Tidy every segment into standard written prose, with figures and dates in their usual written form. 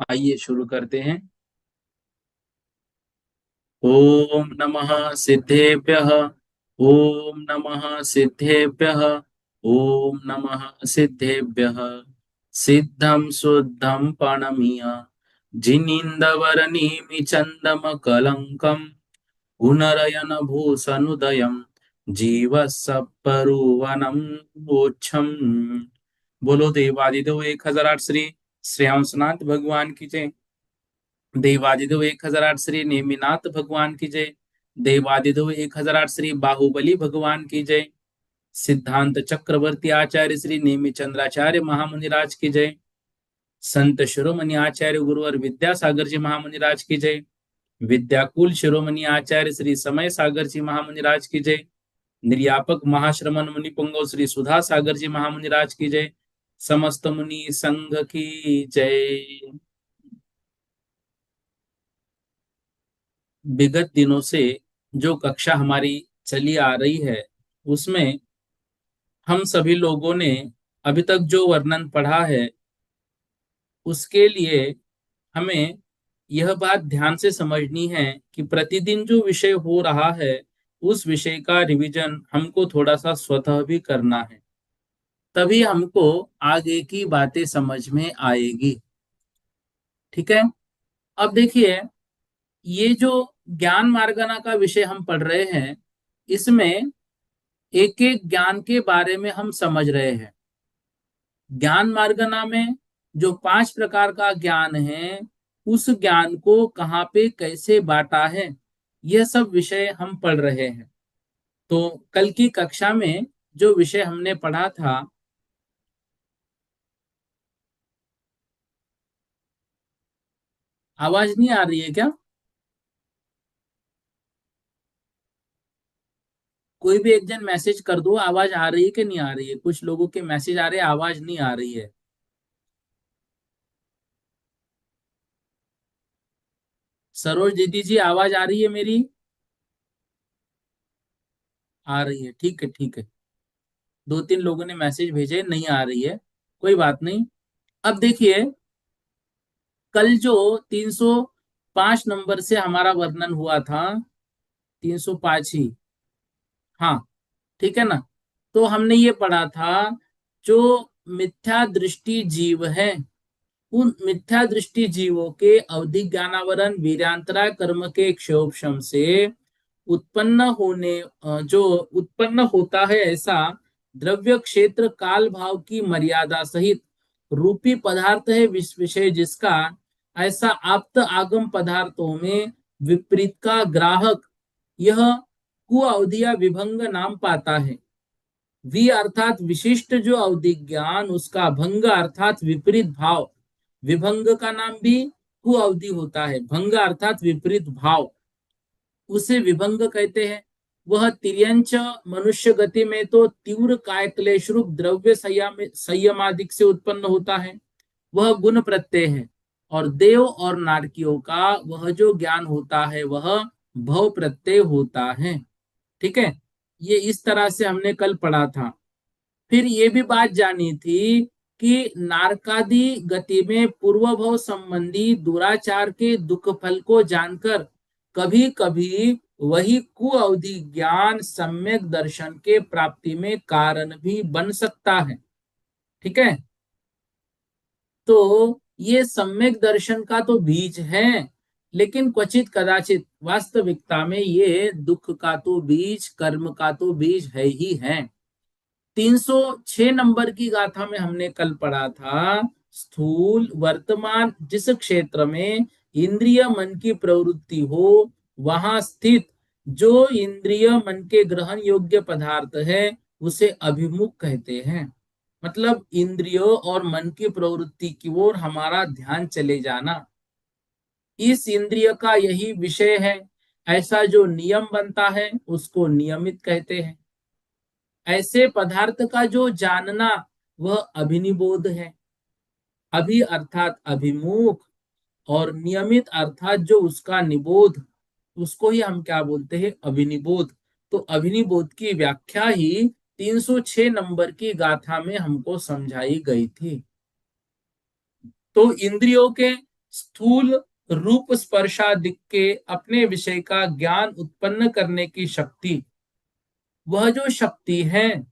आइए शुरू करते हैं। ओम नमः सिद्धेभ्यः। ओम नमः सिद्धेभ्यः। ओम नमः सिद्धेभ्यः। सिद्धं शुद्धं प्रणमीय जिनीन्द्रवरनिमि चन्दमकलङ्कं गुणरयन भूषणुदयं जीवसपरुवनं मोक्षम्। बोलो देवादिदेव 1008 श्री हंसनाथ भगवान की जय। देवादिदेव 1008 श्री नेमिनाथ भगवान की जय। देवादिदेव 1008 श्री बाहुबली भगवान की जय। सिद्धांत चक्रवर्ती आचार्य श्री नेमि चंद्राचार्य महामुनिराज की जय। संत शिरोमणि आचार्य गुरुवर विद्यासागर जी महामुनिराज की जय। विद्याकुल शिरोमणि आचार्य श्री समय सागर जी महामुनिराज की जय। निर्यापक महाश्रमण मुनि पुंगव श्री सुधा सागर जी महामुनिराज की जय। समस्त मुनि संघ की जय। विगत दिनों से जो कक्षा हमारी चली आ रही है, उसमें हम सभी लोगों ने अभी तक जो वर्णन पढ़ा है, उसके लिए हमें यह बात ध्यान से समझनी है कि प्रतिदिन जो विषय हो रहा है, उस विषय का रिवीजन हमको थोड़ा सा स्वतः भी करना है, तभी हमको आगे की बातें समझ में आएगी। ठीक है। अब देखिए, ये जो ज्ञान मार्गना का विषय हम पढ़ रहे हैं, इसमें एक एक ज्ञान के बारे में हम समझ रहे हैं। ज्ञान मार्गना में जो 5 प्रकार का ज्ञान है, उस ज्ञान को कहाँ पे कैसे बांटा है, यह सब विषय हम पढ़ रहे हैं। तो कल की कक्षा में जो विषय हमने पढ़ा था, आवाज नहीं आ रही है क्या? कोई भी एक जन मैसेज कर दो, आवाज आ रही है कि नहीं आ रही है। कुछ लोगों के मैसेज आ रहे हैं, आवाज नहीं आ रही है। सरोज दीदी जी, आवाज आ रही है मेरी? आ रही है, ठीक है ठीक है। 2-3 लोगों ने मैसेज भेजे, नहीं आ रही है, कोई बात नहीं। अब देखिए, कल जो 305 नंबर से हमारा वर्णन हुआ था, 305 ही, हाँ, ठीक है ना। तो हमने ये पढ़ा था, जो मिथ्या दृष्टि जीव है, उन मिथ्या दृष्टि जीवों के अवधि ज्ञानावरण वीर्यांतरा कर्म के क्षोभशम से उत्पन्न होने जो उत्पन्न होता है, ऐसा द्रव्य क्षेत्र काल भाव की मर्यादा सहित रूपी पदार्थ है विषय जिसका, ऐसा आप्त आगम पदार्थों में विपरीत का ग्राहक यह कुअवधि या विभंग नाम पाता है। वि अर्थात विशिष्ट जो अवधि ज्ञान, उसका भंग अर्थात विपरीत भाव, विभंग का नाम भी कुअवधि होता है। भंग अर्थात विपरीत भाव, उसे विभंग कहते हैं। वह तिर्यंच मनुष्य गति में तो तीव्र काय क्लेश रूप द्रव्य संयमादिक से उत्पन्न होता है, वह गुण प्रत्यय है। और देव और नारकियों का वह जो ज्ञान होता है, वह भव प्रत्यय होता है। ठीक है। ये इस तरह से हमने कल पढ़ा था। फिर ये भी बात जानी थी कि नारकादि गति में पूर्व भव संबंधी दुराचार के दुख फल को जानकर कभी कभी वही कुअवधि ज्ञान सम्यक दर्शन के प्राप्ति में कारण भी बन सकता है। ठीक है। तो ये सम्यक दर्शन का तो बीज है, लेकिन क्वचित कदाचित वास्तविकता में ये दुख का तो बीज, कर्म का तो बीज है ही है। 306 नंबर की गाथा में हमने कल पढ़ा था, स्थूल वर्तमान जिस क्षेत्र में इंद्रिय मन की प्रवृत्ति हो, वहां स्थित जो इंद्रिय मन के ग्रहण योग्य पदार्थ है, उसे अभिमुख कहते हैं। मतलब इंद्रियों और मन की प्रवृत्ति की ओर हमारा ध्यान चले जाना, इस इंद्रिय का यही विषय है। ऐसा जो नियम बनता है, उसको नियमित कहते हैं। ऐसे पदार्थ का जो जानना, वह अभिनिबोध है। अभि अर्थात अभिमुख, और नियमित अर्थात जो उसका निबोध, उसको ही हम क्या बोलते हैं? अभिनिबोध। तो अभिनिबोध की व्याख्या ही 306 नंबर की गाथा में हमको समझाई गई थी। तो इंद्रियों के स्थूल रूप स्पर्शादिक के अपने विषय का ज्ञान उत्पन्न करने की शक्ति, वह जो शक्ति है,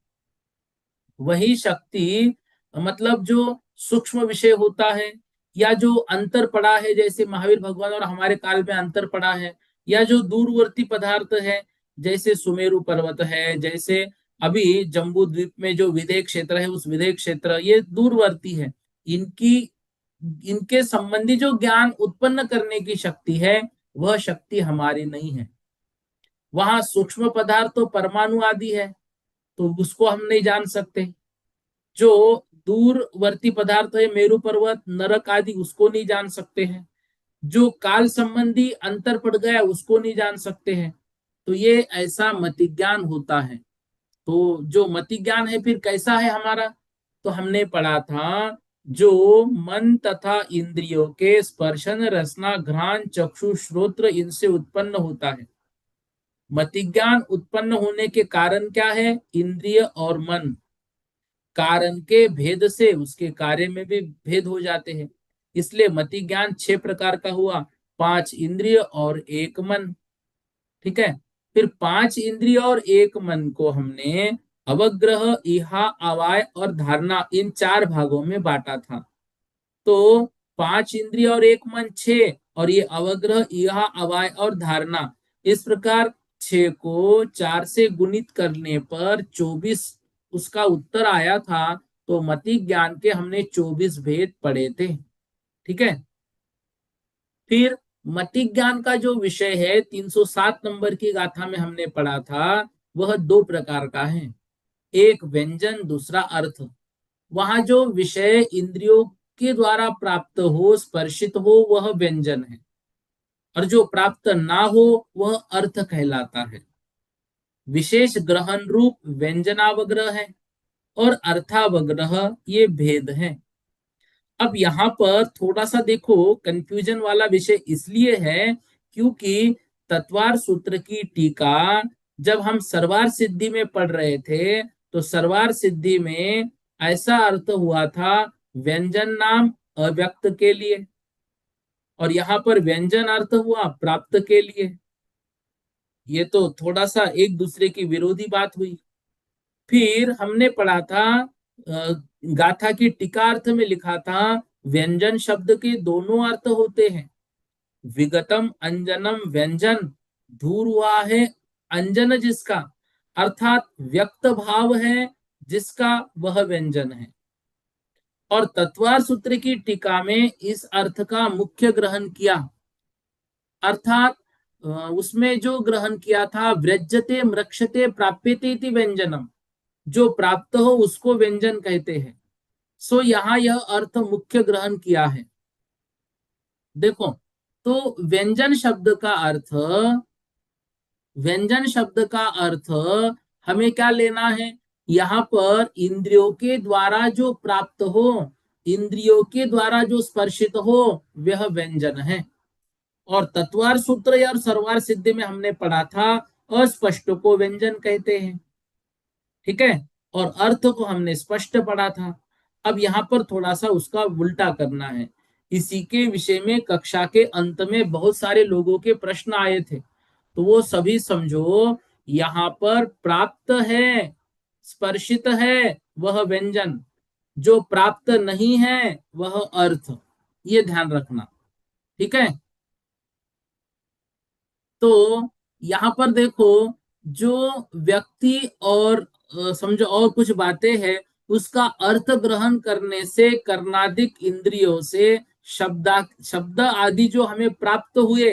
वही शक्ति, मतलब जो सूक्ष्म विषय होता है, या जो अंतर पड़ा है, जैसे महावीर भगवान और हमारे काल में अंतर पड़ा है, या जो दूरवर्ती पदार्थ है, जैसे सुमेरु पर्वत है, जैसे अभी जम्बू द्वीप में जो विदेह क्षेत्र है, उस विदेह क्षेत्र, ये दूरवर्ती है। इनकी इनके संबंधी जो ज्ञान उत्पन्न करने की शक्ति है, वह शक्ति हमारी नहीं है। वहां सूक्ष्म पदार्थ तो परमाणु आदि है, तो उसको हम नहीं जान सकते। जो दूरवर्ती पदार्थ है, मेरु पर्वत, नरक आदि, उसको नहीं जान सकते हैं। जो काल संबंधी अंतर पड़ गया, उसको नहीं जान सकते हैं। तो ये ऐसा मति ज्ञान होता है। तो जो मति ज्ञान है फिर कैसा है हमारा, तो हमने पढ़ा था जो मन तथा इंद्रियों के स्पर्शन रसना घ्राण चक्षु श्रोत्र इनसे उत्पन्न होता है। मति ज्ञान उत्पन्न होने के कारण क्या है, इंद्रिय और मन कारण के भेद से उसके कार्य में भी भेद हो जाते हैं। इसलिए मति ज्ञान 6 प्रकार का हुआ, 5 इंद्रिय और 1 मन। ठीक है। फिर 5 इंद्रिय और 1 मन को हमने अवग्रह इहा अवाय और धारणा इन 4 भागों में बांटा था। तो 5 इंद्रिय और 1 मन 6, और ये अवग्रह इहा अवाय और धारणा, इस प्रकार 6 को 4 से गुणित करने पर 24 उसका उत्तर आया था। तो मति ज्ञान के हमने 24 भेद पढ़े थे। ठीक है। फिर मति ज्ञान का जो विषय है 307 नंबर की गाथा में हमने पढ़ा था, वह 2 प्रकार का है, एक व्यंजन दूसरा अर्थ। वहां जो विषय इंद्रियों के द्वारा प्राप्त हो स्पर्शित हो वह व्यंजन है, और जो प्राप्त ना हो वह अर्थ कहलाता है। विशेष ग्रहण रूप व्यंजनावग्रह है और अर्थावग्रह ये भेद है। अब यहाँ पर थोड़ा सा देखो कंफ्यूजन वाला विषय इसलिए है क्योंकि तत्वार सूत्र की टीका जब हम सर्वार सिद्धि में पढ़ रहे थे, तो सर्वार सिद्धि में ऐसा अर्थ हुआ था व्यंजन नाम अव्यक्त के लिए, और यहाँ पर व्यंजन अर्थ हुआ प्राप्त के लिए। ये तो थोड़ा सा एक दूसरे की विरोधी बात हुई। फिर हमने पढ़ा था गाथा की टीका अर्थ में लिखा था व्यंजन शब्द के दोनों अर्थ होते हैं, विगतम अंजनम व्यंजन, दूर हुआ है अंजन जिसका, अर्थात व्यक्त भाव है जिसका वह व्यंजन है। और तत्वार सूत्र की टीका में इस अर्थ का मुख्य ग्रहण किया, अर्थात उसमें जो ग्रहण किया था व्रजते मृक्षते प्राप्यते इति व्यंजनम, जो प्राप्त हो उसको व्यंजन कहते हैं। सो यहाँ यह अर्थ मुख्य ग्रहण किया है। देखो, तो व्यंजन शब्द का अर्थ हमें क्या लेना है, यहाँ पर इंद्रियों के द्वारा जो प्राप्त हो, इंद्रियों के द्वारा जो स्पर्शित हो वह व्यंजन है। और तत्वार सूत्र और सर्वार सिद्धि में हमने पढ़ा था अस्पष्ट को व्यंजन कहते हैं। ठीक है। और अर्थ को हमने स्पष्ट पढ़ा था। अब यहाँ पर थोड़ा सा उसका उल्टा करना है। इसी के विषय में कक्षा के अंत में बहुत सारे लोगों के प्रश्न आए थे, तो वो सभी समझो, यहाँ पर प्राप्त है स्पर्शित है वह व्यंजन, जो प्राप्त नहीं है वह अर्थ, ये ध्यान रखना। ठीक है। तो यहाँ पर देखो, जो व्यक्ति और समझो और कुछ बातें हैं, उसका अर्थ ग्रहण करने से कर्णादिक इंद्रियों से शब्द आदि जो हमें प्राप्त हुए,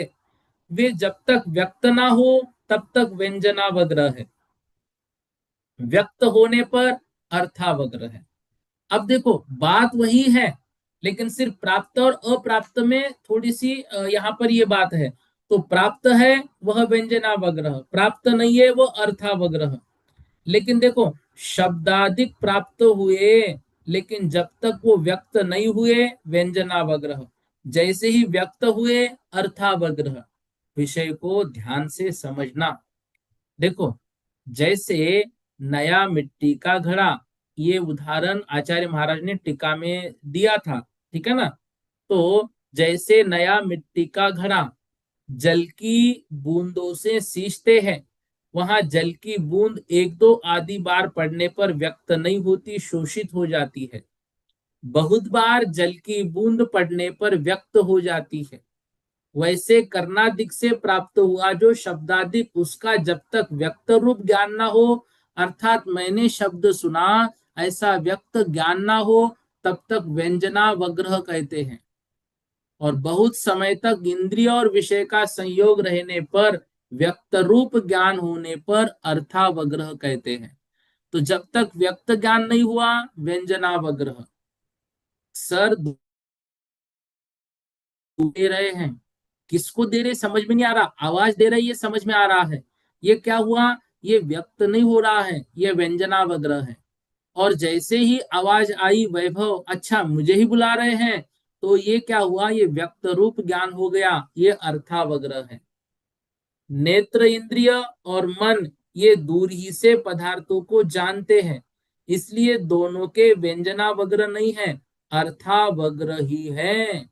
वे जब तक व्यक्त ना हो तब तक व्यंजनावग्रह है, व्यक्त होने पर अर्थावग्रह है। अब देखो बात वही है, लेकिन सिर्फ प्राप्त और अप्राप्त में थोड़ी सी यहाँ पर ये बात है। तो प्राप्त है वह व्यंजनावग्रह, प्राप्त नहीं है वो अर्थावग्रह। लेकिन देखो, शब्दादिक प्राप्त हुए, लेकिन जब तक वो व्यक्त नहीं हुए व्यंजनावग्रह, जैसे ही व्यक्त हुए अर्थावग्रह। विषय को ध्यान से समझना। देखो, जैसे नया मिट्टी का घड़ा, ये उदाहरण आचार्य महाराज ने टीका में दिया था। ठीक है ना। तो जैसे नया मिट्टी का घड़ा जल की बूंदों से सींचते हैं, वहां जल की बूंद एक दो आदि बार पड़ने पर व्यक्त नहीं होती, शोषित हो जाती है। बहुत बार जल की बूंद पड़ने पर व्यक्त हो जाती है। वैसे कर्णादिक से प्राप्त हुआ जो शब्दादिक, उसका जब तक व्यक्त रूप ज्ञान ना हो, अर्थात मैंने शब्द सुना ऐसा व्यक्त ज्ञान ना हो, तब तक व्यंजनावग्रह कहते हैं। और बहुत समय तक इंद्रिय और विषय का संयोग रहने पर, व्यक्त रूप ज्ञान होने पर अर्थावग्रह कहते हैं। तो जब तक व्यक्त ज्ञान नहीं हुआ व्यंजनावग्रह। सर दे रहे हैं, किसको दे रहे समझ में नहीं आ रहा, आवाज दे रही है समझ में आ रहा है। ये क्या हुआ, ये व्यक्त नहीं हो रहा है, ये व्यंजनावग्रह है। और जैसे ही आवाज आई वैभव, अच्छा मुझे ही बुला रहे हैं, तो ये क्या हुआ, ये व्यक्त रूप ज्ञान हो गया, ये अर्थावग्रह है। नेत्र इंद्रिय और मन ये दूर ही से पदार्थों को जानते हैं, इसलिए दोनों के व्यंजनावग्रह नहीं है, अर्थावग्रह ही है।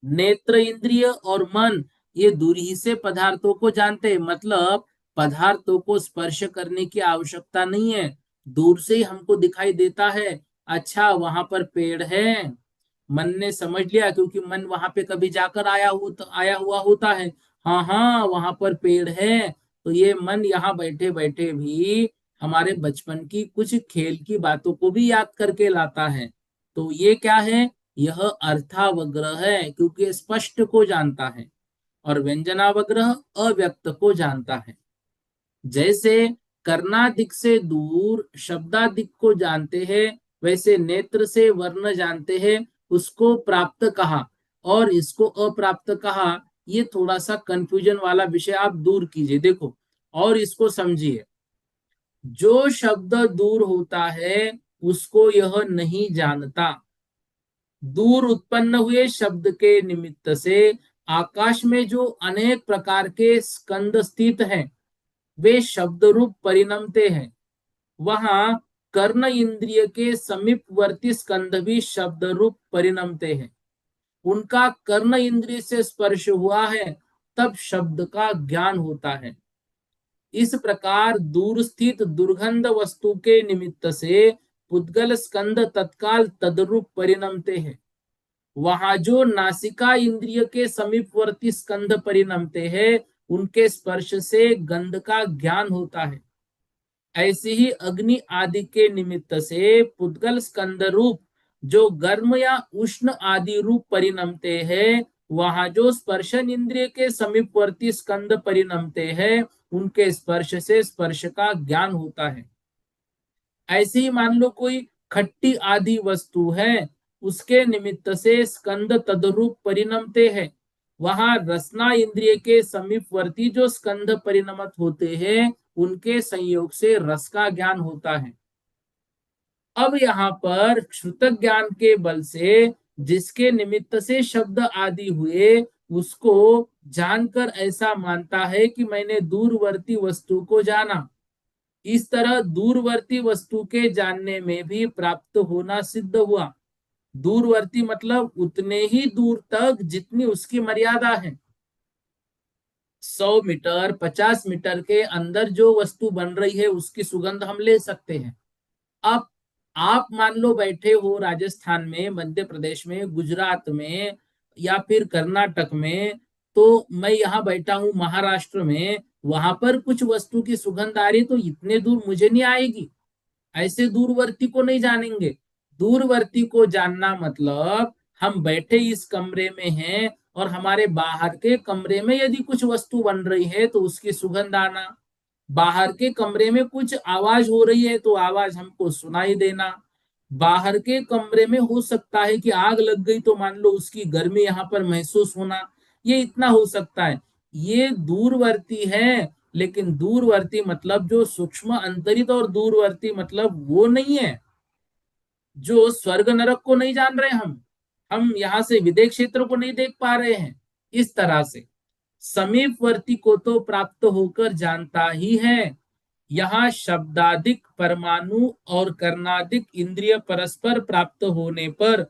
नेत्र इंद्रिय और मन ये दूर ही से पदार्थों को जानते हैं, मतलब पदार्थों को स्पर्श करने की आवश्यकता नहीं है, दूर से ही हमको दिखाई देता है। अच्छा वहां पर पेड़ है, मन ने समझ लिया, क्योंकि मन वहां पे कभी जाकर आया हुआ होता है। हाँ हाँ वहां पर पेड़ है, तो ये मन यहाँ बैठे बैठे भी हमारे बचपन की कुछ खेल की बातों को भी याद करके लाता है। तो ये क्या है, यह अर्थावग्रह है, क्योंकि स्पष्ट को जानता है। और व्यंजनावग्रह अव्यक्त को जानता है। जैसे कर्णादिक से दूर शब्दादिक को जानते हैं, वैसे नेत्र से वर्ण जानते हैं, उसको प्राप्त कहा और इसको अप्राप्त कहा। ये थोड़ा सा कंफ्यूजन वाला विषय आप दूर कीजिए, देखो और इसको समझिए। जो शब्द दूर होता है उसको यह नहीं जानता। दूर उत्पन्न हुए शब्द के निमित्त से आकाश में जो अनेक प्रकार के स्कंद स्थित हैं, वे शब्द रूप परिणमते हैं। वहां कर्ण इंद्रिय के समीपवर्ती स्कंद भी शब्द रूप परिणमते हैं। उनका कर्ण इंद्रिय से स्पर्श हुआ है, तब शब्द का ज्ञान होता है। इस प्रकार दूर स्थित दुर्गंध वस्तु के निमित्त से पुद्गल स्कंद तत्काल तद्रूप परिणमते हैं। वहां जो नासिका इंद्रिय के समीपवर्ती स्कंद परिणमते हैं, उनके स्पर्श से गंध का ज्ञान होता है। ऐसे ही अग्नि आदि के निमित्त से पुद्गल स्कंद रूप जो गर्म या उष्ण आदि रूप परिणमते हैं, वहां जो स्पर्शन इंद्रिय के समीपवर्ती स्कंद परिणमते हैं, उनके स्पर्श से स्पर्श का ज्ञान होता है। ऐसे ही मान लो कोई खट्टी आदि वस्तु है, उसके निमित्त से स्कंद तदरूप परिणमते हैं। वहां रसना इंद्रिय के समीपवर्ती जो स्कंद परिणमत होते हैं, उनके संयोग से रस का ज्ञान होता है। अब यहाँ पर श्रुत ज्ञान के बल से जिसके निमित्त से शब्द आदि हुए, उसको जानकर ऐसा मानता है कि मैंने दूरवर्ती वस्तु को जाना। इस तरह दूरवर्ती वस्तु के जानने में भी प्राप्त होना सिद्ध हुआ। दूरवर्ती मतलब उतने ही दूर तक जितनी उसकी मर्यादा है। 100 मीटर 50 मीटर के अंदर जो वस्तु बन रही है उसकी सुगंध हम ले सकते हैं। अब आप मान लो बैठे हो राजस्थान में, मध्य प्रदेश में, गुजरात में या फिर कर्नाटक में, तो मैं यहाँ बैठा हूँ महाराष्ट्र में, वहां पर कुछ वस्तु की सुगंध आ रही, तो इतने दूर मुझे नहीं आएगी। ऐसे दूरवर्ती को नहीं जानेंगे। दूरवर्ती को जानना मतलब हम बैठे इस कमरे में हैं और हमारे बाहर के कमरे में यदि कुछ वस्तु बन रही है तो उसकी सुगंध आना। बाहर के कमरे में कुछ आवाज हो रही है तो आवाज हमको सुनाई देना। बाहर के कमरे में हो सकता है कि आग लग गई तो मान लो उसकी गर्मी यहाँ पर महसूस होना। ये इतना हो सकता है। ये दूरवर्ती है, लेकिन दूरवर्ती मतलब जो सूक्ष्म अंतरित, और दूरवर्ती मतलब वो नहीं है जो स्वर्ग नरक को नहीं जान रहे हम यहाँ से विदेश क्षेत्र को नहीं देख पा रहे हैं। इस तरह से समीपवर्ती को तो प्राप्त होकर जानता ही है। यहाँ शब्दादिक परमाणु और कर्णादिक इंद्रिय परस्पर प्राप्त होने पर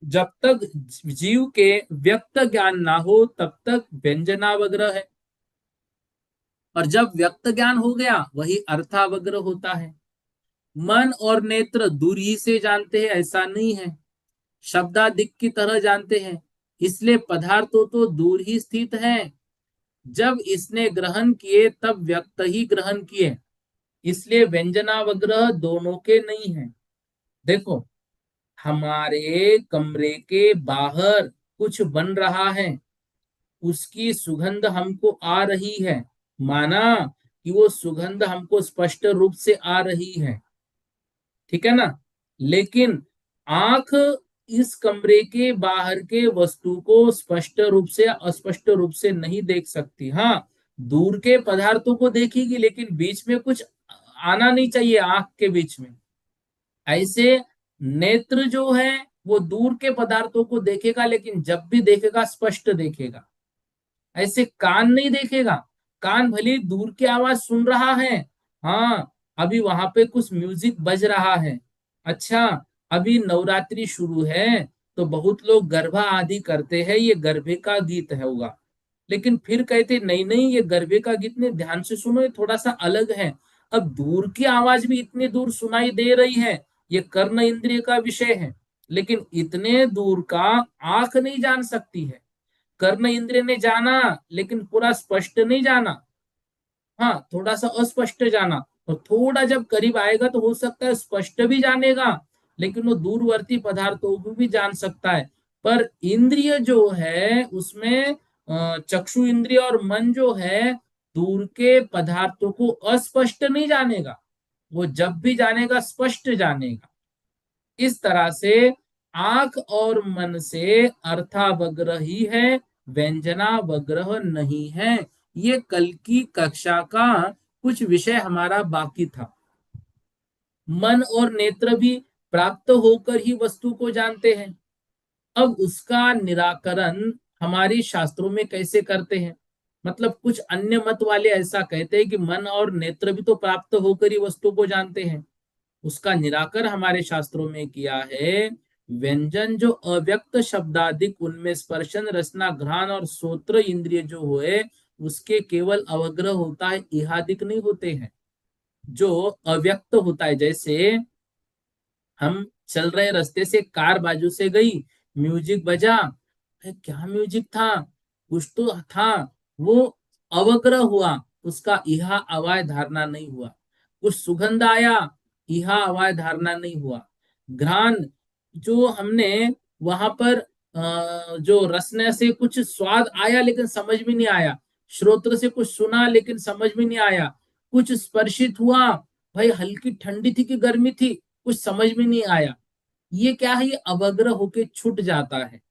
जब तक जीव के व्यक्त ज्ञान ना हो तब तक व्यंजनावग्रह है, और जब व्यक्त ज्ञान हो गया वही अर्थावग्रह होता है। मन और नेत्र दूर ही से जानते हैं ऐसा नहीं है, शब्दादिक की तरह जानते हैं, इसलिए पदार्थों तो दूर ही स्थित हैं। जब इसने ग्रहण किए तब व्यक्त ही ग्रहण किए, इसलिए व्यंजनावग्रह दोनों के नहीं है। देखो हमारे कमरे के बाहर कुछ बन रहा है, उसकी सुगंध हमको आ रही है, माना कि वो सुगंध हमको स्पष्ट रूप से आ रही है, ठीक है ना। लेकिन आंख इस कमरे के बाहर के वस्तु को स्पष्ट रूप से अस्पष्ट रूप से नहीं देख सकती। हाँ, दूर के पदार्थों को देखेगी लेकिन बीच में कुछ आना नहीं चाहिए आंख के बीच में। ऐसे नेत्र जो है वो दूर के पदार्थों को देखेगा लेकिन जब भी देखेगा स्पष्ट देखेगा। ऐसे कान नहीं देखेगा, कान भले ही दूर की आवाज सुन रहा है। हाँ, अभी वहां पे कुछ म्यूजिक बज रहा है। अच्छा, अभी नवरात्रि शुरू है तो बहुत लोग गरबा आदि करते हैं, ये गरबे का गीत है होगा। लेकिन फिर कहते नहीं नहीं, ये गरबे का गीत ने ध्यान से सुनो, ये थोड़ा सा अलग है। अब दूर की आवाज भी इतनी दूर सुनाई दे रही है, ये कर्ण इंद्रिय का विषय है। लेकिन इतने दूर का आंख नहीं जान सकती है। कर्ण इंद्रिय ने जाना लेकिन पूरा स्पष्ट नहीं जाना। हाँ, थोड़ा सा अस्पष्ट जाना। और थोड़ा जब करीब आएगा तो हो सकता है स्पष्ट भी जानेगा, लेकिन वो दूरवर्ती पदार्थों को भी जान सकता है। पर इंद्रिय जो है उसमें चक्षु इंद्रिय और मन जो है दूर के पदार्थों को अस्पष्ट नहीं जानेगा, वो जब भी जानेगा स्पष्ट जानेगा। इस तरह से आंख और मन से अर्थावग्रह ही है, व्यंजनावग्रह नहीं है। ये कल की कक्षा का कुछ विषय हमारा बाकी था। मन और नेत्र भी प्राप्त होकर ही वस्तु को जानते हैं। अब उसका निराकरण हमारी शास्त्रों में कैसे करते हैं? मतलब कुछ अन्य मत वाले ऐसा कहते हैं कि मन और नेत्र भी तो प्राप्त होकर ही वस्तु को जानते हैं। उसका निराकर हमारे शास्त्रों में किया है। व्यंजन जो अव्यक्त शब्दादिक उनमें स्पर्शन रसना घ्राण और श्रोत्र इंद्रिय जो हुए उसके केवल अवग्रह होता है, इहादिक नहीं होते हैं। जो अव्यक्त होता है, जैसे हम चल रहे रास्ते से कार बाजू से गई, म्यूजिक बजा, क्या म्यूजिक था, कुछ तो था, वो अवग्रह हुआ, उसका इहा अवाय धारणा नहीं हुआ। कुछ सुगंध आया, इहा अवाय धारणा नहीं हुआ। घ्राण, जो हमने वहां पर जो रसने से कुछ स्वाद आया लेकिन समझ में नहीं आया, श्रोत्र से कुछ सुना लेकिन समझ में नहीं आया, कुछ स्पर्शित हुआ, भाई हल्की ठंडी थी कि गर्मी थी, कुछ समझ में नहीं आया। ये क्या है, ये अवग्रह होके छूट जाता है।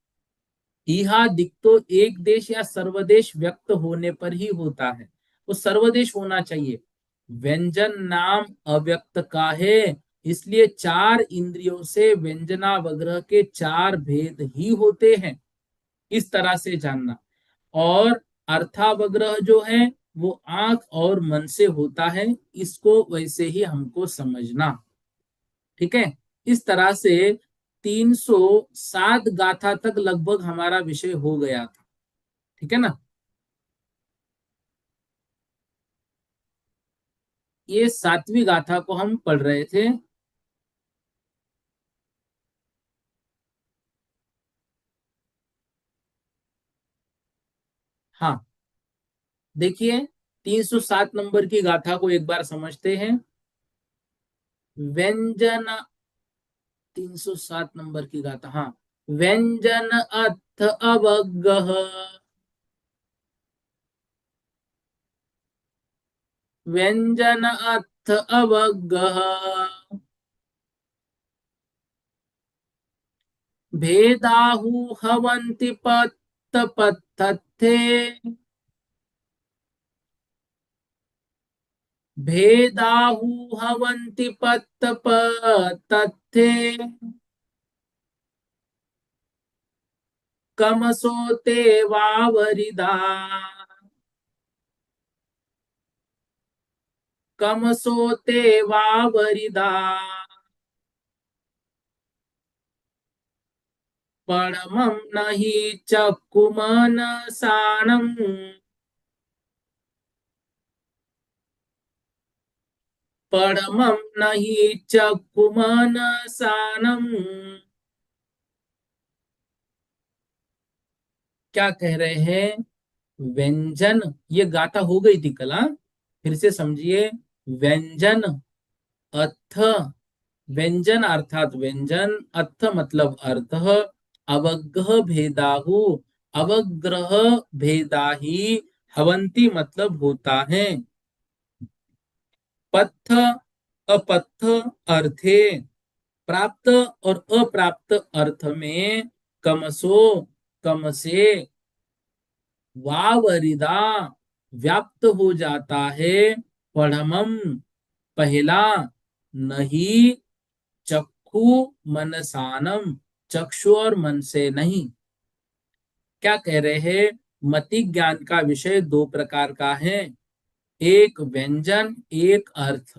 इहा दिक्तो एक देश या सर्वदेश व्यक्त होने पर ही होता है, वो सर्वदेश होना चाहिए। व्यंजन नाम अव्यक्त का है, इसलिए चार इंद्रियों से व्यंजनावग्रह के चार भेद ही होते हैं। इस तरह से जानना। और अर्थावग्रह जो है वो आंख और मन से होता है, इसको वैसे ही हमको समझना। ठीक है, इस तरह से 307 गाथा तक लगभग हमारा विषय हो गया था। ठीक है ना? ये 7वीं गाथा को हम पढ़ रहे थे। हाँ, देखिए, 307 नंबर की गाथा को एक बार समझते हैं। व्यंजन, 307 नंबर की गाथा, हाँ। व्यंजन अर्थ अवगह, व्यंजन अर्थ अवगह, भेदाहु हवन्ति पत्त पत्थे, भेदाहु हवन्ति पत्त पत्थे, कमसोते वावरिदा, कमसोते वावरिदा, परमं नहि चक्षुमनसानम्, परमं नहि चक्षुमनसानम्। क्या कह रहे हैं? व्यंजन, ये गाथा हो गई थी कल, हाँ? फिर से समझिए। व्यंजन, अथ, व्यंजन अर्थात व्यंजन, अथ मतलब अर्थ, अवग्रह भेदाहु, अवग्रह भेदाही, हवंती मतलब होता है, पथ अपथ अर्थे, प्राप्त और अप्राप्त अर्थ में, कमसो, कम से, वावरिदा, व्याप्त हो जाता है। पढ़मम, पहला, नहीं, चक्षु मनसानम, चक्षु और मन से नहीं। क्या कह रहे हैं? मति ज्ञान का विषय दो प्रकार का है, एक व्यंजन, एक अर्थ।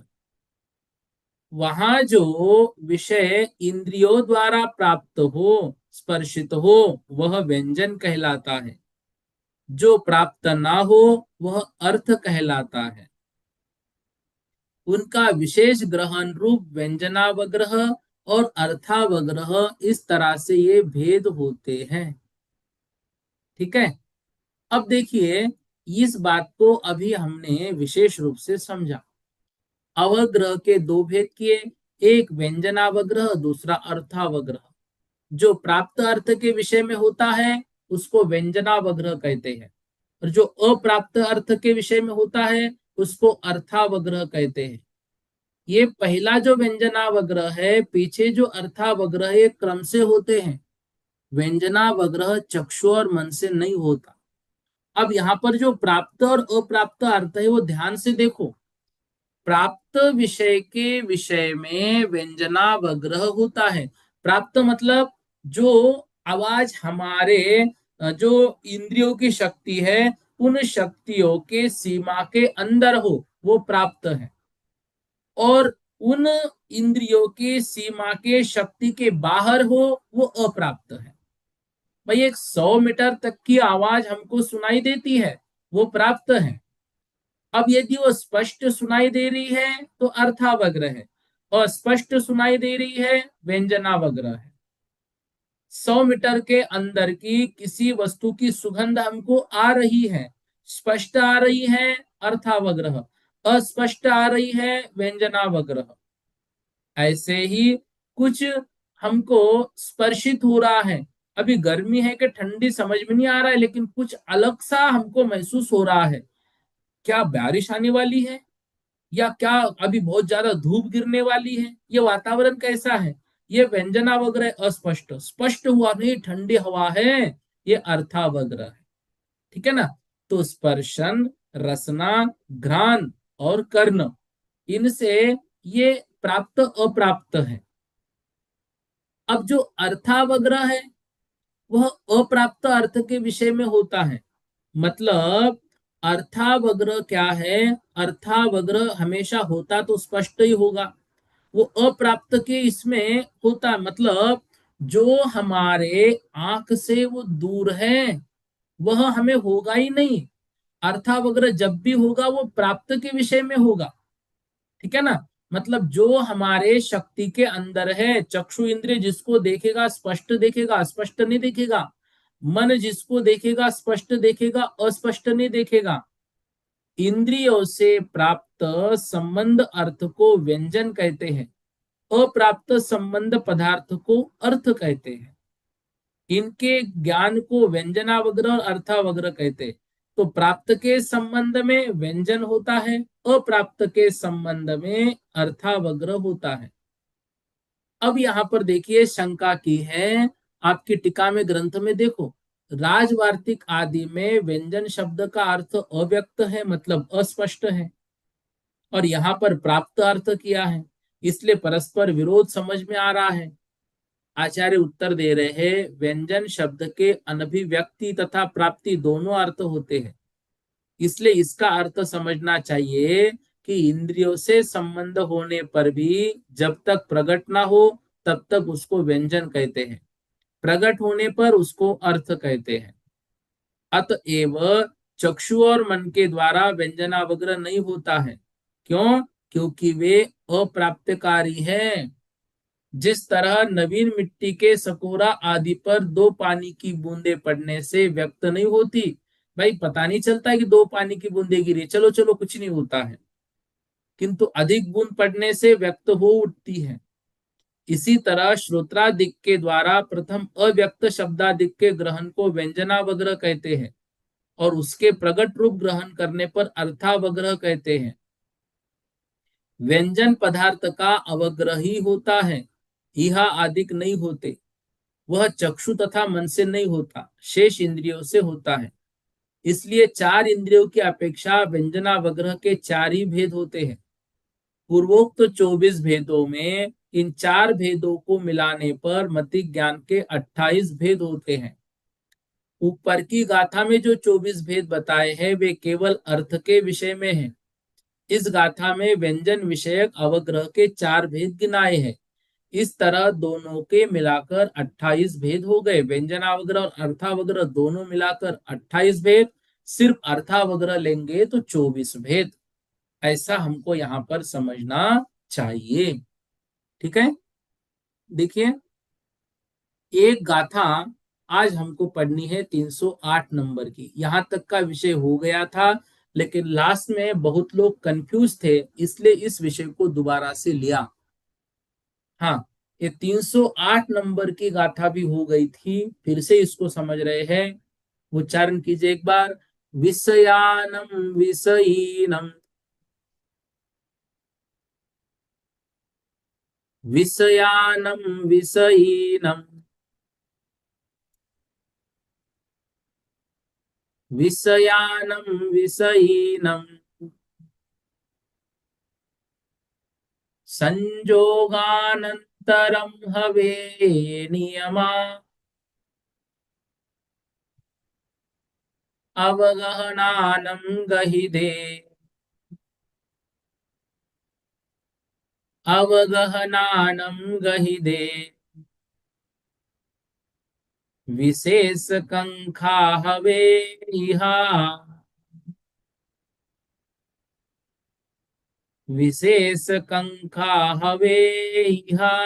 वहां जो विषय इंद्रियों द्वारा प्राप्त हो, स्पर्शित हो, वह व्यंजन कहलाता है। जो प्राप्त ना हो वह अर्थ कहलाता है। उनका विशेष ग्रहण रूप व्यंजनावग्रह और अर्थावग्रह, इस तरह से ये भेद होते हैं। ठीक है। अब देखिए, इस बात को अभी हमने विशेष रूप से समझा। अवग्रह के दो भेद किए, एक व्यंजनावग्रह, दूसरा अर्थावग्रह। जो प्राप्त अर्थ के विषय में होता है उसको व्यंजनावग्रह कहते हैं, और जो अप्राप्त अर्थ के विषय में होता है उसको अर्थावग्रह कहते हैं। ये पहला जो व्यंजनावग्रह है, पीछे जो अर्थावग्रह है, क्रम से होते हैं। व्यंजनावग्रह चक्षु और मन से नहीं होता। अब यहाँ पर जो प्राप्त और अप्राप्त अर्थ है वो ध्यान से देखो। प्राप्त विषय के विषय में व्यंजनावग्रह होता है। प्राप्त मतलब जो आवाज हमारे जो इंद्रियों की शक्ति है उन शक्तियों के सीमा के अंदर हो, वो प्राप्त है। और उन इंद्रियों की सीमा के शक्ति के बाहर हो, वो अप्राप्त है। भाई, एक 100 मीटर तक की आवाज हमको सुनाई देती है, वो प्राप्त है। अब यदि वो स्पष्ट सुनाई दे रही है तो अर्थावग्रह है, और स्पष्ट सुनाई दे रही है व्यंजनावग्रह है। 100 मीटर के अंदर की किसी वस्तु की सुगंध हमको आ रही है, स्पष्ट आ रही है, अर्थावग्रह। अस्पष्ट आ रही है, व्यंजनावग्रह। ऐसे ही कुछ हमको स्पर्शित हो रहा है, अभी गर्मी है कि ठंडी समझ में नहीं आ रहा है, लेकिन कुछ अलग सा हमको महसूस हो रहा है। क्या बारिश आने वाली है, या क्या अभी बहुत ज्यादा धूप गिरने वाली है, ये वातावरण कैसा है, ये व्यंजनावग्रह। अस्पष्ट, स्पष्ट हुआ नहीं, ठंडी हवा है, ये अर्थावग्रह है। ठीक है ना। तो स्पर्शन, रसना, घ्राण और कर्ण, इनसे ये प्राप्त अप्राप्त है। अब जो अर्थावग्रह है वह अप्राप्त अर्थ के विषय में होता है। मतलब अर्थावग्रह क्या है? अर्थावग्रह हमेशा होता तो स्पष्ट ही होगा, वो अप्राप्त के इसमें होता है। मतलब जो हमारे आंख से वो दूर है वह हमें होगा ही नहीं। अर्थावग्रह जब भी होगा वो प्राप्त के विषय में होगा। ठीक है ना। मतलब जो हमारे शक्ति के अंदर है, चक्षु इंद्रिय जिसको देखेगा स्पष्ट देखेगा, स्पष्ट नहीं देखेगा। मन जिसको देखेगा स्पष्ट देखेगा, अस्पष्ट नहीं देखेगा। इंद्रियों से प्राप्त संबंध अर्थ को व्यंजन कहते हैं, अप्राप्त संबंध पदार्थ को अर्थ कहते हैं। इनके ज्ञान को व्यंजनावग्रह और अर्थावग्रह कहते हैं। तो प्राप्त के संबंध में व्यंजन होता है, अप्राप्त के संबंध में अर्थावग्रह होता है। अब यहाँ पर देखिए, शंका की है आपकी टीका में, ग्रंथ में देखो, राजवार्तिक आदि में व्यंजन शब्द का अर्थ अव्यक्त है, मतलब अस्पष्ट है, और यहाँ पर प्राप्त अर्थ किया है, इसलिए परस्पर विरोध समझ में आ रहा है। आचार्य उत्तर दे रहे हैं, व्यंजन शब्द के अनभिव्यक्ति तथा प्राप्ति दोनों अर्थ होते हैं, इसलिए इसका अर्थ समझना चाहिए कि इंद्रियों से संबंध होने पर भी जब तक प्रकट ना हो तब तक उसको व्यंजन कहते हैं, प्रकट होने पर उसको अर्थ कहते हैं। अतएव चक्षु और मन के द्वारा व्यंजनावग्रह नहीं होता है। क्यों? क्योंकि वे अप्राप्तकारी हैं। जिस तरह नवीन मिट्टी के सकोरा आदि पर दो पानी की बूंदे पड़ने से व्यक्त नहीं होती, भाई पता नहीं चलता है कि दो पानी की बूंदे गिरी, चलो चलो कुछ नहीं होता है, किंतु अधिक बूंद पड़ने से व्यक्त हो उठती है। इसी तरह श्रोत्रादिक के द्वारा प्रथम अव्यक्त शब्दादिक के ग्रहण को व्यंजनावग्रह कहते हैं, और उसके प्रगट रूप ग्रहण करने पर अर्थावग्रह कहते हैं। व्यंजन पदार्थ का अवग्रह ही होता है, इहा आदिक नहीं होते। वह चक्षु तथा मन से नहीं होता, शेष इंद्रियों से होता है। इसलिए चार इंद्रियों की अपेक्षा व्यंजनावग्रह के चार ही भेद होते हैं। पूर्वोक्त 24 भेदों में इन चार भेदों को मिलाने पर मति ज्ञान के 28 भेद होते हैं। ऊपर की गाथा में जो 24 भेद बताए हैं वे केवल अर्थ के विषय में हैं। इस गाथा में व्यंजन विषयक अवग्रह के चार भेद गिनाए हैं। इस तरह दोनों के मिलाकर 28 भेद हो गए। व्यंजनावग्रह और अर्थावग्रह दोनों मिलाकर 28 भेद, सिर्फ अर्थावग्रह लेंगे तो 24 भेद। ऐसा हमको यहाँ पर समझना चाहिए। ठीक है, देखिए एक गाथा आज हमको पढ़नी है 308 नंबर की। यहां तक का विषय हो गया था, लेकिन लास्ट में बहुत लोग कंफ्यूज थे, इसलिए इस विषय को दोबारा से लिया। हाँ, ये 308 नंबर की गाथा भी हो गई थी, फिर से इसको समझ रहे हैं। उच्चारण कीजिए एक बार। विषयानम विषयीनम, विषयानम विषयीनम, विषयानम विषयीनम, संजोगानन्तरं हवे नियमा, अवगहनानं गहिदे, अवगहनानं गहिदे, विशेष कंखा हवे इहा, विशेष कंखा हवे इहा।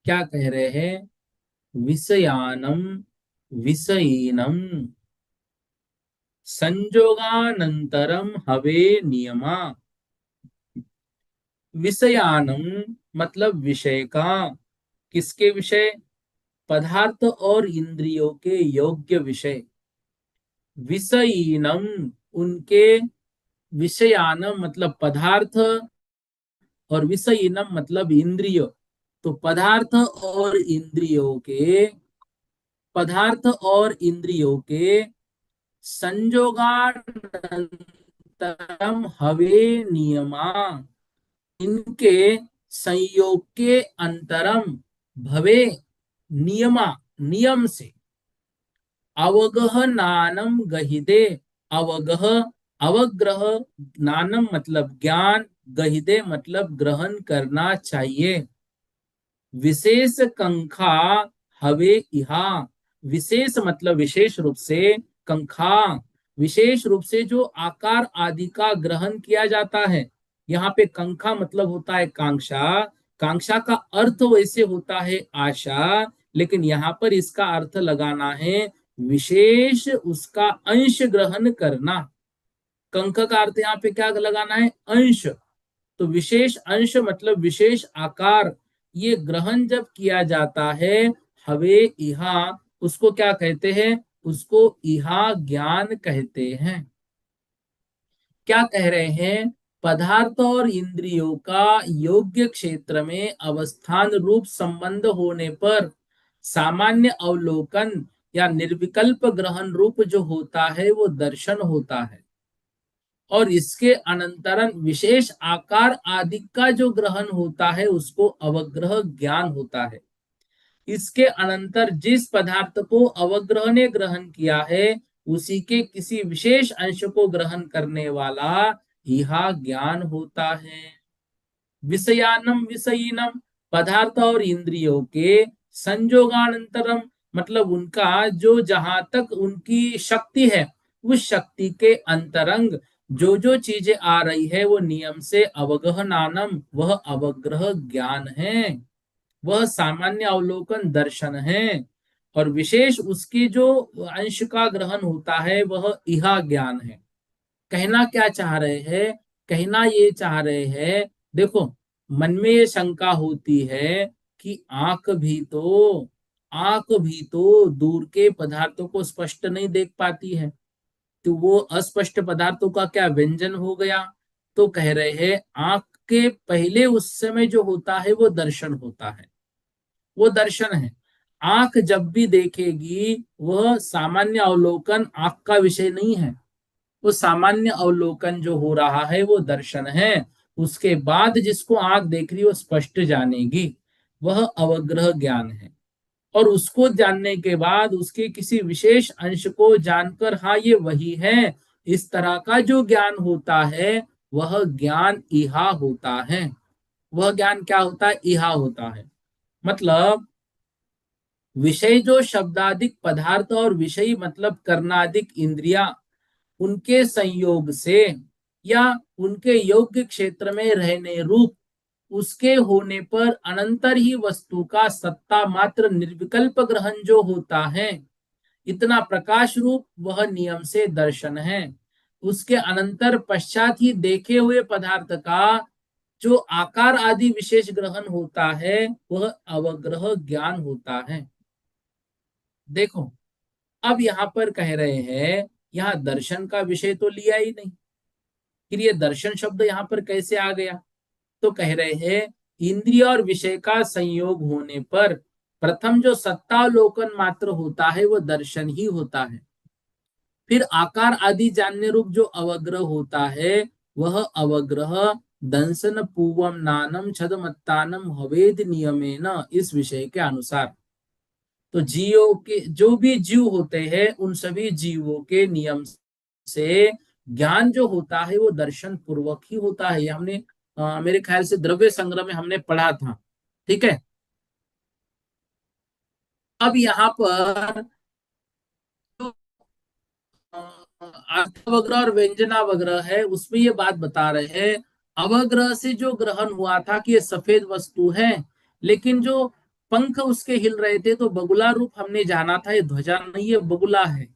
क्या कह रहे हैं? विषयानम विषयीनम, संजोगानंतरम हवे नियमा। विषयानम मतलब विषय का। किसके विषय? पदार्थ और इंद्रियों के योग्य विषय। विषयीनम उनके, विषयानम मतलब पदार्थ और विषयीनम मतलब इंद्रिय। तो पदार्थ और इंद्रियों के संयोगानंतरम हवे नियमा, इनके संयोग के अंतरम भवे नियमा, नियम से, अवगह नानम गहिदे, अवगह अवग्रह, नानम मतलब ज्ञान, गहिदे मतलब ग्रहण करना चाहिए। विशेष कंखा हवे इहा, विशेष मतलब विशेष रूप से, कंखा विशेष रूप से जो आकार आदि का ग्रहण किया जाता है। यहाँ पे कंखा मतलब होता है कांक्षा। कांक्षा का अर्थ वैसे होता है आशा, लेकिन यहाँ पर इसका अर्थ लगाना है विशेष उसका अंश ग्रहण करना। कंक का अर्थ यहाँ पे क्या लगाना है? अंश। तो विशेष अंश मतलब विशेष आकार, ये ग्रहण जब किया जाता है, हवे इहा, उसको क्या कहते हैं? उसको इहा ज्ञान कहते हैं। क्या कह रहे हैं? पदार्थ और इंद्रियों का योग्य क्षेत्र में अवस्थान रूप संबंध होने पर सामान्य अवलोकन या निर्विकल्प ग्रहण रूप जो होता है वो दर्शन होता है। और इसके अनंतरन विशेष आकार आदि का जो ग्रहण होता है उसको अवग्रह ज्ञान होता है। इसके अनंतर जिस पदार्थ को अवग्रह ने ग्रहण किया है उसी के किसी विशेष अंश को ग्रहण करने वाला यह ज्ञान होता है। विषयानम विषयीनम, पदार्थ और इंद्रियों के संजोगानंतरम मतलब उनका जो जहां तक उनकी शक्ति है उस शक्ति के अंतरंग जो जो चीजें आ रही है वो नियम से अवगहनानम वह अवग्रह ज्ञान है, वह सामान्य अवलोकन दर्शन है। और विशेष उसकी जो अंश का ग्रहण होता है वह इहा ज्ञान है। कहना क्या चाह रहे हैं? कहना ये चाह रहे हैं, देखो मन में ये शंका होती है कि आंख भी तो दूर के पदार्थों को स्पष्ट नहीं देख पाती है, तो वो अस्पष्ट पदार्थों का क्या व्यंजन हो गया? तो कह रहे हैं आंख के पहले उस समय जो होता है वो दर्शन होता है, वो दर्शन है। आंख जब भी देखेगी वह सामान्य अवलोकन आंख का विषय नहीं है, वो सामान्य अवलोकन जो हो रहा है वो दर्शन है। उसके बाद जिसको आंख देख रही है वो स्पष्ट जानेगी, वह अवग्रह ज्ञान है। और उसको जानने के बाद उसके किसी विशेष अंश को जानकर हाँ ये वही है, इस तरह का जो ज्ञान होता है वह ज्ञान इहा होता है। वह ज्ञान क्या होता है? इहा होता है। मतलब विषय जो शब्दादिक पदार्थ और विषय मतलब कर्णादिक इंद्रिया, उनके संयोग से या उनके योग्य क्षेत्र में रहने रूप उसके होने पर अनंतर ही वस्तु का सत्ता मात्र निर्विकल्प ग्रहण जो होता है, इतना प्रकाश रूप वह नियम से दर्शन है। उसके अनंतर पश्चात ही देखे हुए पदार्थ का जो आकार आदि विशेष ग्रहण होता है वह अवग्रह ज्ञान होता है। देखो, अब यहां पर कह रहे हैं, यहां दर्शन का विषय तो लिया ही नहीं, फिर ये दर्शन शब्द यहां पर कैसे आ गया? तो कह रहे हैं इंद्रिय और विषय का संयोग होने पर प्रथम जो सत्तावलोकन मात्र होता है वो दर्शन ही होता है। फिर आकार आदि जानने रूप जो अवग्रह होता है वह अवग्रह दंसन पूवम नानम छदमत्तानम हवेद नियमेन, इस विषय के अनुसार। तो जीवों के जो भी जीव होते हैं उन सभी जीवों के नियम से ज्ञान जो होता है वो दर्शन पूर्वक ही होता है। ये हमने मेरे ख्याल से द्रव्य संग्रह में हमने पढ़ा था। ठीक है। अब यहाँ पर जो अर्थवग्रह और व्यंजनावग्रह है उसमें ये बात बता रहे हैं, अवग्रह से जो ग्रहण हुआ था कि ये सफेद वस्तु है, लेकिन जो पंख उसके हिल रहे थे तो बगुला रूप हमने जाना था, ये ध्वजा नहीं है बगुला है।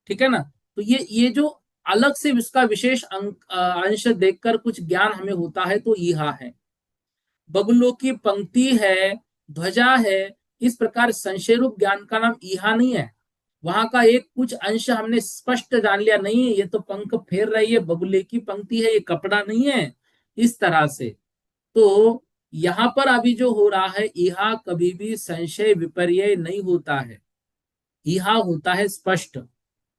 ठीक है ना? तो ये जो अलग से इसका विशेष अंश देखकर कुछ ज्ञान हमें होता है तो यह है। बगुलों की पंक्ति है, ध्वजा है, इस प्रकार संशय रूप ज्ञान का नाम इहा नहीं है। वहां का एक कुछ अंश हमने स्पष्ट जान लिया, नहीं ये तो पंख फेर रही है, बगुले की पंक्ति है, ये कपड़ा नहीं है, इस तरह से। तो यहां पर अभी जो हो रहा है, इहा कभी भी संशय विपर्य नहीं होता है, इहा होता है स्पष्ट।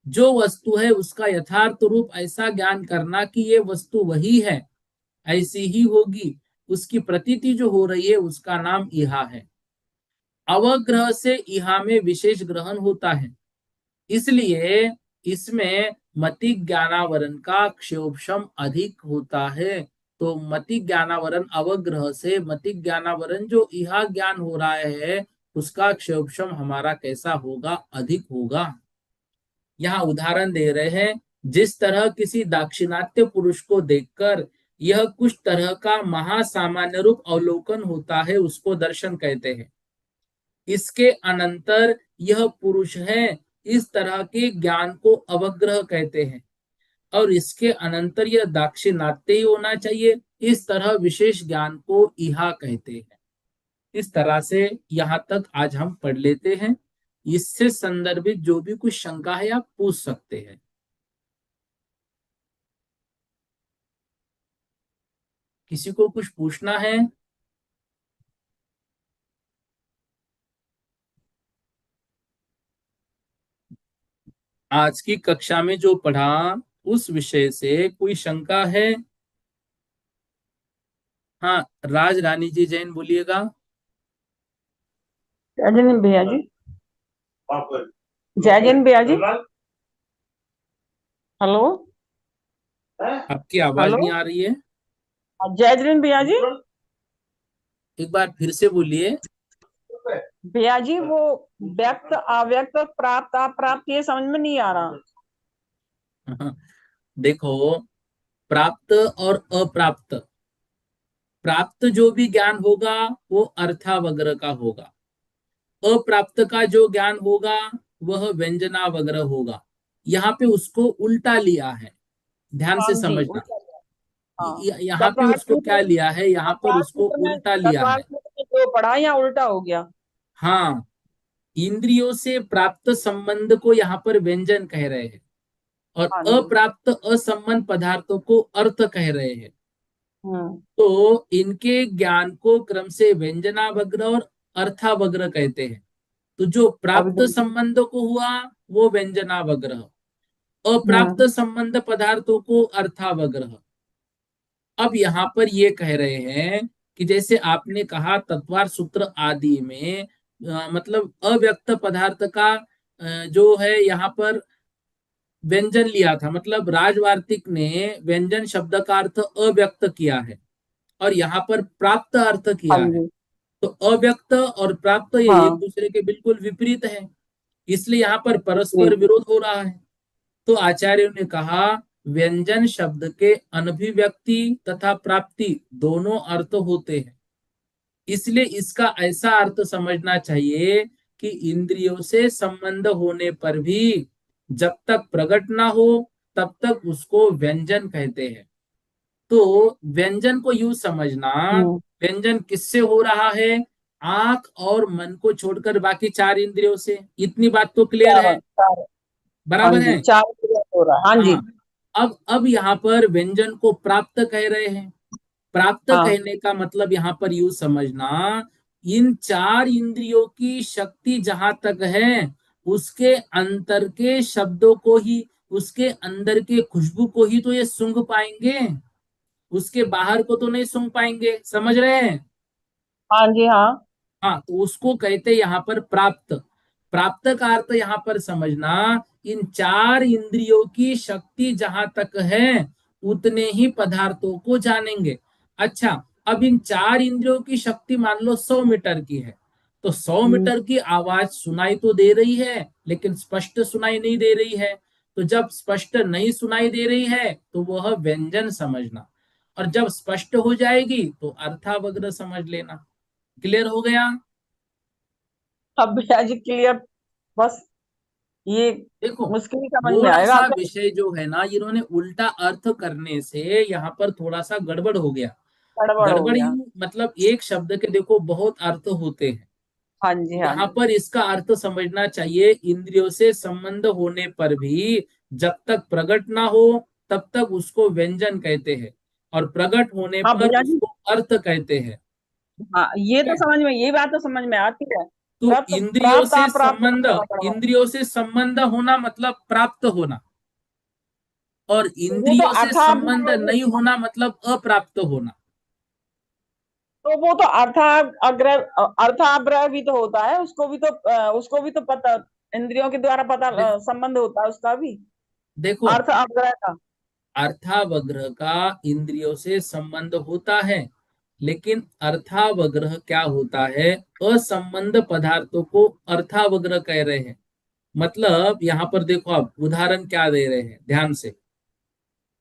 जो वस्तु है उसका यथार्थ रूप ऐसा ज्ञान करना कि ये वस्तु वही है, ऐसी ही होगी, उसकी प्रतीति जो हो रही है उसका नाम इहा है। अवग्रह से इहा में विशेष ग्रहण होता है, इसलिए इसमें मति ज्ञानावरण का क्षोभम अधिक होता है। तो मति ज्ञानावरण अवग्रह से मति ज्ञानावरण जो इहा ज्ञान हो रहा है उसका क्षोभम हमारा कैसा होगा? अधिक होगा। यहाँ उदाहरण दे रहे हैं, जिस तरह किसी दाक्षिणात्य पुरुष को देखकर यह कुछ तरह का महासामान्य रूप अवलोकन होता है उसको दर्शन कहते हैं। इसके अनंतर यह पुरुष है, इस तरह के ज्ञान को अवग्रह कहते हैं। और इसके अनंतर यह दाक्षिणात्य ही होना चाहिए, इस तरह विशेष ज्ञान को इहा कहते हैं। इस तरह से यहाँ तक आज हम पढ़ लेते हैं। इससे संदर्भित जो भी कुछ शंका है आप पूछ सकते हैं। किसी को कुछ पूछना है? आज की कक्षा में जो पढ़ा उस विषय से कोई शंका है? हाँ, राज रानी जी जैन बोलिएगा। जय जैन भैया जी। जय जैन भैया जी। हेलो। आपकी आवाज हेलो। नहीं आ रही है, जय जैन भैया जी। एक बार फिर से बोलिए। भैया जी वो व्यक्त अव्यक्त प्राप्त अप्राप्त ये समझ में नहीं आ रहा। देखो, प्राप्त और अप्राप्त, प्राप्त जो भी ज्ञान होगा वो अर्थावग्रह का होगा, अप्राप्त का जो ज्ञान होगा वह व्यंजनावग्रह होगा। यहाँ पे उसको उल्टा लिया है, ध्यान हाँ से जी समझना। उल्टा। हाँ। यहाँ पे कपाट उसको क्या सूत्र। लिया है, यहाँ पर कपाट उसको सूत्र में उल्टा लिया कपाट है। सूत्र में जो पढ़ा या उल्टा हो गया। हाँ, इंद्रियों से प्राप्त संबंध को यहाँ पर व्यंजन कह रहे हैं और हाँ जी। अप्राप्त असंबंध पदार्थों को अर्थ कह रहे हैं। हम्म। तो इनके ज्ञान को क्रम से व्यंजनावग्र और अर्थावग्र कहते हैं। तो जो अभी प्राप्त देखिए। संबंध को हुआ वो व्यंजनावग्र, अप्राप्त हम्म। संबंध पदार्थों को अर्थावग्र। अब यहाँ पर ये कह रहे हैं कि जैसे आपने कहा तत्वार सूत्र आदि में मतलब अव्यक्त पदार्थ का जो है यहाँ पर व्यंजन लिया था, मतलब राजवार्तिक ने व्यंजन शब्द का अर्थ अव्यक्त किया है और यहाँ पर प्राप्त अर्थ हाँ किया है। जी। तो अव्यक्त और प्राप्त ये एक हाँ। दूसरे के बिल्कुल विपरीत है, इसलिए यहाँ पर परस्पर जी। विरोध हो रहा है। तो आचार्यों ने कहा व्यंजन शब्द के अनभिव्यक्ति तथा प्राप्ति दोनों अर्थ होते हैं, इसलिए इसका ऐसा अर्थ समझना चाहिए कि इंद्रियों से संबंध होने पर भी जब तक प्रकट ना हो तब तक उसको व्यंजन कहते हैं। तो व्यंजन को यूं समझना, हम्म। व्यंजन किससे हो रहा है? आंख और मन को छोड़कर बाकी चार इंद्रियों से। इतनी बात तो क्लियर चार है? चार। हाँ बराबर जी, है। चार क्रिया हो रहा है, हाँ जी। हाँ। अब यहाँ पर व्यंजन को प्राप्त कह रहे हैं। प्राप्त हाँ। कहने का मतलब यहाँ पर यूं समझना, इन चार इंद्रियों की शक्ति जहां तक है उसके अंतर के शब्दों को ही, उसके अंदर के खुशबू को ही तो ये सूंघ पाएंगे, उसके बाहर को तो नहीं सूंघ पाएंगे। समझ रहे हैं? हाँ जी। हाँ। हाँ, तो उसको कहते यहाँ पर प्राप्त। प्राप्त का अर्थ यहाँ पर समझना, इन चार इंद्रियों की शक्ति जहां तक है उतने ही पदार्थों को जानेंगे। अच्छा, अब इन चार इंद्रियों की शक्ति मान लो 100 मीटर की है, तो सौ हम्म। मीटर की आवाज सुनाई तो दे रही है लेकिन स्पष्ट सुनाई नहीं दे रही है। तो जब स्पष्ट नहीं सुनाई दे रही है तो वह व्यंजन समझना, और जब स्पष्ट हो जाएगी तो अर्थावग्र समझ लेना। क्लियर हो गया? अब भैया जी क्लियर। बस ये देखो, मुश्किल ही समझ में थोड़ा आएगा सा आपका। विषय जो है ना, इन्होंने उल्टा अर्थ करने से यहाँ पर थोड़ा सा गड़बड़ हो गया। गड़बड़ हो गड़बड़ गया। यूं मतलब एक शब्द के देखो बहुत अर्थ होते हैं। हाँ जी। हाँ यहाँ जी। पर इसका अर्थ समझना चाहिए, इंद्रियों से संबंध होने पर भी जब तक प्रकट ना हो तब तक उसको व्यंजन कहते हैं, और प्रकट होने हाँ पर भैया जी। उसको अर्थ कहते हैं। हाँ, ये ठीक तो है? समझ में, ये बात तो समझ में आती है। तो प्राप्त इंद्रियों प्राप्त से अप्राप्त का संबंध, थोड़ा गड़बड़। इंद्रियों से संबंध होना मतलब प्राप्त होना, और वो तो इंद्रियों से संबंध अर्थाग्रह। नहीं होना मतलब अप्राप्त होना। तो वो तो अर्थाग्रह, अर्थाग्रह भी तो होता है, उसको भी तो पता, इंद्रियों के द्वारा पता, देखो, संबंध होता है उसका भी। देखो, अर्थ अग्रह का। अर्थावग्रह का इंद्रियों से संबंध होता है, लेकिन अर्थावग्रह क्या होता है? असंबंध पदार्थों को अर्थावग्रह कह रहे हैं। मतलब यहां पर देखो, आप उदाहरण क्या दे रहे हैं ध्यान से।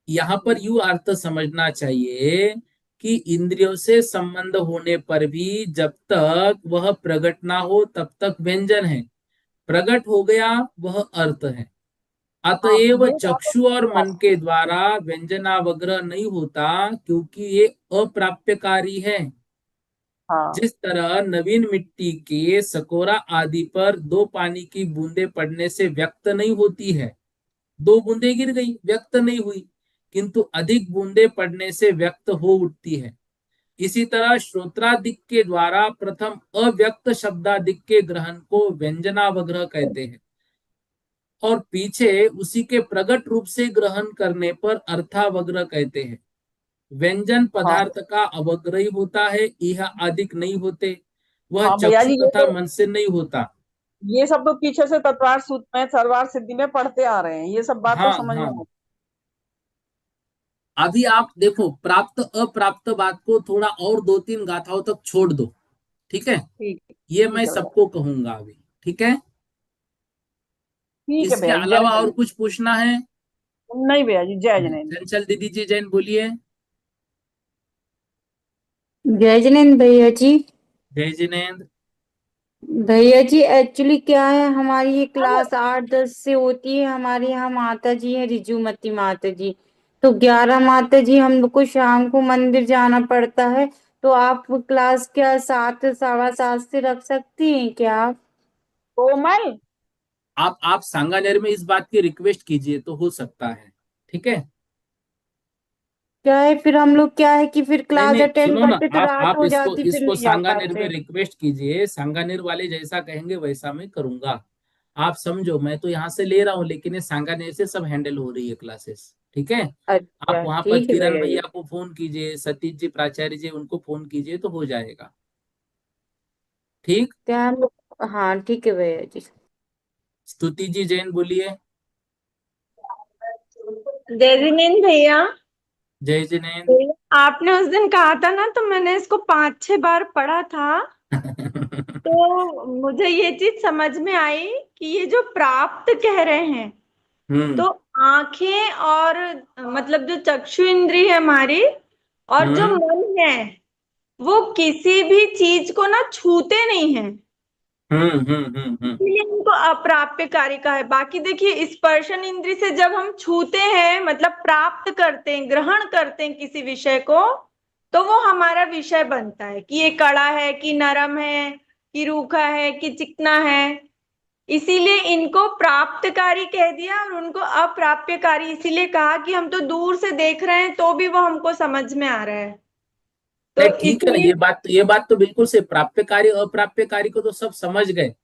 यहाँ पर यू अर्थ समझना चाहिए कि इंद्रियों से संबंध होने पर भी जब तक वह प्रकट ना हो तब तक व्यंजन है, प्रकट हो गया वह अर्थ है। हाँ, अतएव ये बात तो चक्षु समझ और में मन आती के है। द्वारा व्यंजनावग्रह नहीं होता, क्योंकि ये अप्राप्यकारी है। हाँ। जिस तरह नवीन मिट्टी के सकोरा आदि पर दो पानी की बूंदें पड़ने से व्यक्त नहीं होती है, दो बूंदें गिर गई व्यक्त नहीं हुई, किंतु अधिक बूंदें पड़ने से व्यक्त हो उठती है। इसी तरह श्रोत्रादिक के द्वारा प्रथम अव्यक्त शब्दादिक के ग्रहण को व्यंजनावग्रह कहते हैं, और पीछे उसी के प्रकट रूप से ग्रहण करने पर अर्थावग्रह कहते हैं। व्यंजन हाँ। पदार्थ का अवग्रही होता है, यह अधिक नहीं होते। वह हाँ भैया चक्षु जी, तथा मन से नहीं होता। ये सब तो पीछे से तत्वार सूत्र में, सर्वार सिद्धि में पढ़ते आ रहे हैं, ये सब बात तो हाँ, समझ में हाँ। आती अभी आप देखो, प्राप्त अप्राप्त बात को थोड़ा और दो तीन गाथाओं तक छोड़ दो। ठीक है? है। ठीक। ये मैं ठीक है भैया। सबको कहूंगा अभी। ठीक है? ठीक है इसके भैया जी, जय अलावा और जैन। कुछ पूछना है? नहीं भैया जी, जय जैन। चंचल दीदी जी जैन बोलिए। जय जिनेन्द्र भैया जी। जय जिनेन्द्र। भैया जी एक्चुअली क्या है, हमारी ये क्लास 8-10 से होती है। हमारे यहाँ माता जी है, रिजुमती माता जी। तो 11 माता जी हम लोग को शाम को मंदिर जाना पड़ता है। तो आप क्लास क्या 7 7:15 से रख सकती हैं क्या आप? कोमल। आप सांगानेर में इस बात की रिक्वेस्ट कीजिए तो हो सकता है। ठीक है? क्या है फिर हम लोग, क्या है कि फिर नहीं क्लास नहीं, अटेंड सुनो ना, करते तो रात आप हो इसको जाती, फिर इसको नहीं जा सांगानेर में पाते। रिक्वेस्ट कीजिए, सांगानेर वाले जैसा कहेंगे वैसा मैं करूंगा। आप समझो, मैं तो यहाँ से ले रहा हूँ, लेकिन ये सांगानेर से सब हैंडल हो रही है क्लासेस, ठीक है। आप अच्छा वहां पर ठीक है किरण भैया जी। भैया को फोन कीजिए, सतीश जी प्राचार्य जी उनको फोन कीजिए तो हो जाएगा, ठीक। क्या हम लोग, हाँ ठीक है भैया जी। स्तुति जी जैन बोलिए। जय जिनेन्द्र भैया। जय जिनेन्द्र। भैया, आपने उस दिन कहा था ना, तो मैंने इसको 5-6 बार पढ़ा था। तो मुझे ये चीज समझ में आई कि ये जो प्राप्त कह रहे हैं, हम्म। तो आंखें और मतलब जो चक्षु इंद्री है हमारी, और जो हम्म। मन है, वो किसी भी चीज को ना छूते नहीं है, हम्म। इसीलिए इनको अप्राप्य कारिका है। बाकी देखिए, स्पर्शन इंद्री से जब हम छूते हैं, मतलब प्राप्त करते हैं, ग्रहण करते हैं किसी विषय को, तो वो हमारा विषय बनता है कि ये कड़ा है, कि नरम है, कि रूखा है, कि चिकना है। इसीलिए इनको प्राप्तकारी कह दिया, और उनको अप्राप्यकारी इसीलिए कहा कि हम तो दूर से देख रहे हैं तो भी वो हमको समझ में आ रहा है। तो नहीं ठीक है ना, इसलिए ये बात तो बिल्कुल से, प्राप्य कार्य अप्राप्य कार्य को तो सब समझ गए।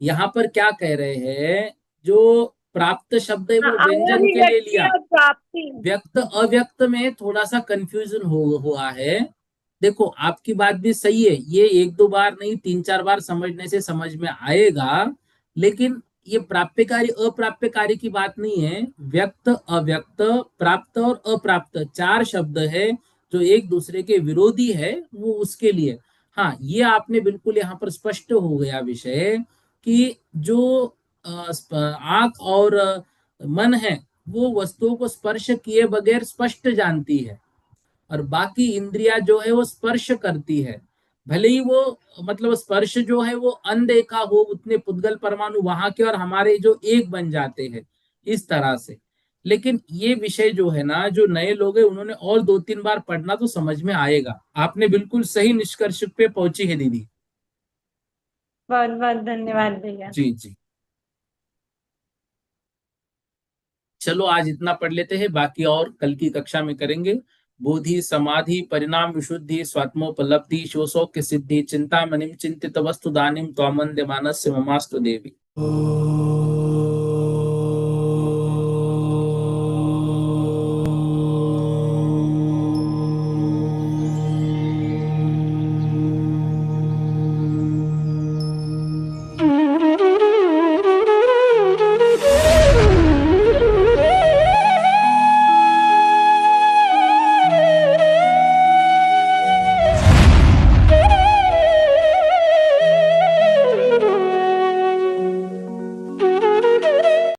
यहाँ पर क्या कह रहे हैं, जो प्राप्त शब्द है वो व्यंजन के लिए अभिव्यक्ति लिया, और प्राप्ति। व्यक्त अव्यक्त में थोड़ा सा कंफ्यूजन हुआ है। देखो आपकी बात भी सही है, ये एक दो बार नहीं 3-4 बार समझने से समझ में आएगा, लेकिन ये प्राप्यकारी अप्राप्यकारी की बात नहीं है। व्यक्त अव्यक्त प्राप्त और अप्राप्त 4 शब्द है जो एक दूसरे के विरोधी है, वो उसके लिए। हाँ, ये आपने बिल्कुल यहाँ पर स्पष्ट हो गया विषय कि जो आंख और मन है वो वस्तुओं को स्पर्श किए बगैर स्पष्ट जानती है, और बाकी इंद्रियां जो है वो स्पर्श करती है। भले ही वो मतलब स्पर्श जो है वो अनदेखा हो, उतने पुद्गल परमाणु वहां के और हमारे जो एक बन जाते हैं इस तरह से। लेकिन ये विषय जो है ना, जो नए लोग हैं उन्होंने और 2-3 बार पढ़ना तो समझ में आएगा। आपने बिल्कुल सही निष्कर्ष पे पहुंची है दीदी। बहुत बहुत धन्यवाद भैया। जी जी। चलो आज इतना पढ़ लेते हैं, बाकी और कल की कक्षा में करेंगे। बोधि समाधि परिणाम विशुद्धि स्वात्मोपलब्धि शिवसौख्य सिद्धि चिंतामणिम चिंतित वस्तु दानिम त्वामंद्य मानस्य ममास्तु देवी।